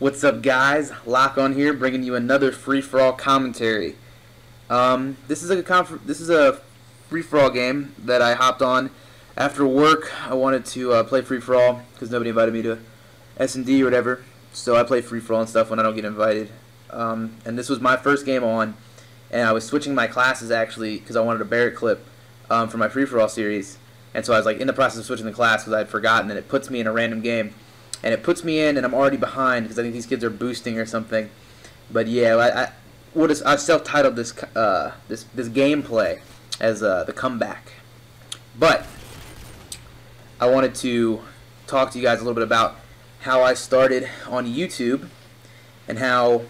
What's up, guys? Lockon here, bringing you another free-for-all commentary. This is a free-for-all game that I hopped on after work. I wanted to play free-for-all because nobody invited me to S&D or whatever, so I play free-for-all and stuff when I don't get invited. And this was my first game on, and I was switching my classes actually because I wanted a Barrett clip for my free-for-all series. And so I was like in the process of switching the class because I had forgotten, and it puts me in a random game. And it puts me in, and I'm already behind because I think these kids are boosting or something. But yeah, I self-titled this this gameplay as the comeback. But I wanted to talk to you guys a little bit about how I started on YouTube and how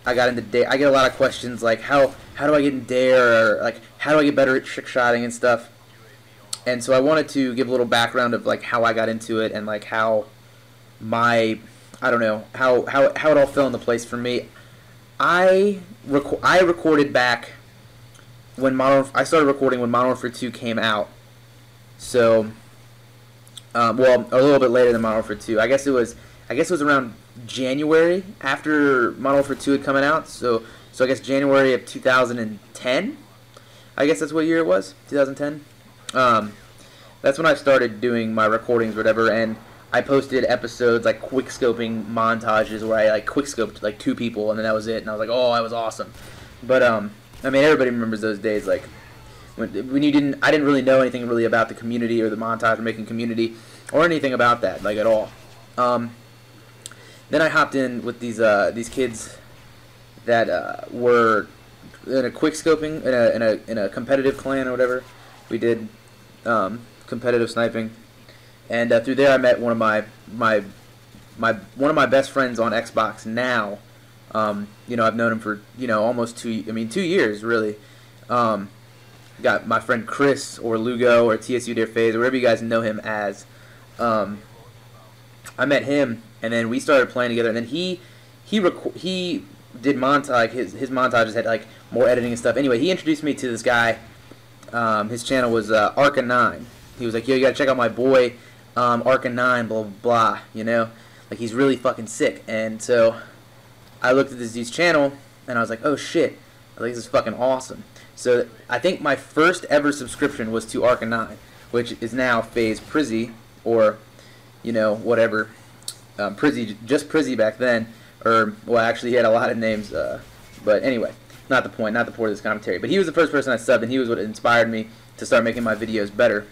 I got into dare. I get a lot of questions like how do I get in dare, or like how do I get better at trick shotting and stuff. And so I wanted to give a little background of like how I got into it and like how I don't know how it all fell into place for me. I recorded back when I started recording when Modern Warfare 2 came out. So well, a little bit later than Modern Warfare 2. I guess it was around January after Modern Warfare 2 had come out. So I guess January of 2010. I guess that's what year it was. 2010. That's when I started doing my recordings or whatever, and I posted episodes like quick scoping montages where I like quick scoped like 2 people, and then that was it. And I was like, oh, I was awesome. But I mean, everybody remembers those days, like when I didn't really know anything really about the community or the montage or making community or anything about that, like at all. Then I hopped in with these kids that were in a quick scoping in a competitive clan or whatever. We did competitive sniping. And through there, I met one of my best friends on Xbox now. You know, I've known him for almost 2 years really. Got my friend Chris or Lugo or TSU Dear Phase or whatever you guys know him as. I met him, and then we started playing together. And then he did montage. His montages had like more editing and stuff. Anyway, he introduced me to this guy. His channel was Arca9. He was like, yo, you gotta check out my boy. Arca9, blah, blah, blah, like he's really fucking sick. And so I looked at this dude's channel, and I was like, oh shit, I think this is fucking awesome. So I think my first ever subscription was to Arca9, which is now Phase Prizzy, or, whatever, Prizzy, just Prizzy back then, or, well, actually he had a lot of names, but anyway, not the point of this commentary. But he was the first person I subbed, and he was what inspired me to start making my videos better.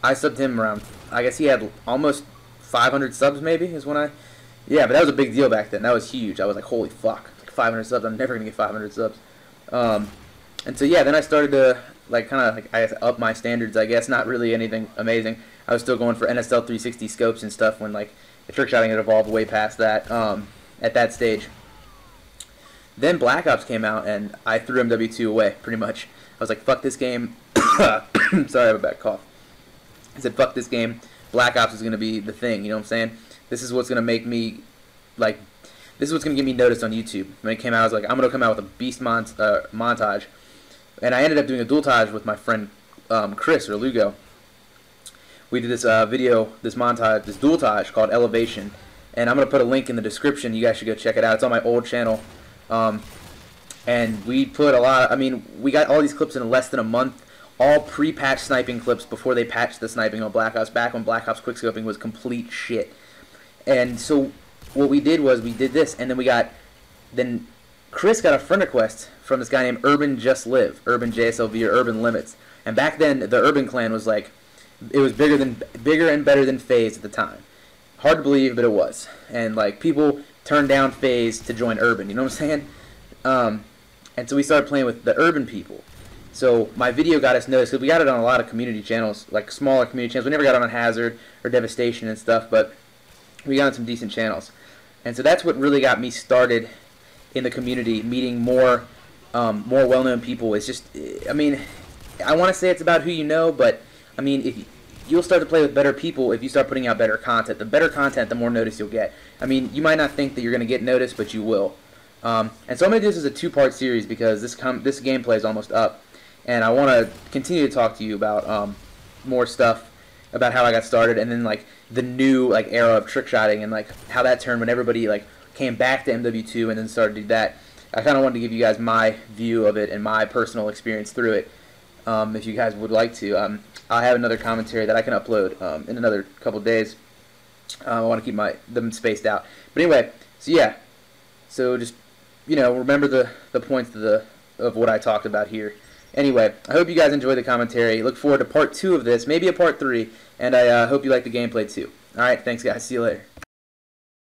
I subbed him around, I guess he had almost 500 subs maybe, yeah, but that was a big deal back then. That was huge. I was like, holy fuck, like 500 subs, I'm never going to get 500 subs. And so yeah, then I started to like kind of like I guess up my standards, I guess, not really anything amazing. I was still going for NSL 360 scopes and stuff when like the trick shotting had evolved way past that, at that stage. Then Black Ops came out, and I threw MW2 away, pretty much. I was like, fuck this game. Sorry, I have a bad cough. I said, fuck this game. Black Ops is going to be the thing, you know what I'm saying? This is what's going to make me, like, this is what's going to get me noticed on YouTube. When it came out, I was like, I'm going to come out with a beast montage. And I ended up doing a dualtage with my friend Chris, or Lugo. We did this this dualtage called Elevation. And I'm going to put a link in the description. You guys should go check it out. It's on my old channel. And we put a lot we got all these clips in less than a month. All pre-patch sniping clips before they patched the sniping on Black Ops, back when Black Ops quickscoping was complete shit. And so what we did was we did this, and then Chris got a friend request from this guy named Urban Just Live, Urban JSLV, or Urban Limits. And back then the Urban clan was like, it was bigger and better than FaZe at the time. Hard to believe, but it was. And like people turned down FaZe to join Urban, you know what I'm saying? And so we started playing with the Urban people. So my video got us noticed, because we got it on a lot of community channels, like smaller community channels. We never got it on Hazard or Devastation and stuff, but we got on some decent channels. And so that's what really got me started in the community, meeting more well-known people. It's just, I mean, I want to say it's about who you know, but I mean, if you'll start to play with better people if you start putting out better content. The better content, the more notice you'll get. I mean, you might not think that you're going to get noticed, but you will. And so I'm going to do this as a 2-part series because this gameplay is almost up. And I want to continue to talk to you about more stuff about how I got started, and then like the new like era of trick shotting and like how that turned when everybody like came back to MW2 and then started to do that. I kind of wanted to give you guys my view of it and my personal experience through it. If you guys would like to, I'll have another commentary that I can upload in another couple days. I want to keep them spaced out. But anyway, so yeah, so just remember the points of what I talked about here. Anyway, I hope you guys enjoyed the commentary. Look forward to part 2 of this, maybe a part 3, and I hope you like the gameplay too. All right, thanks guys. See you later.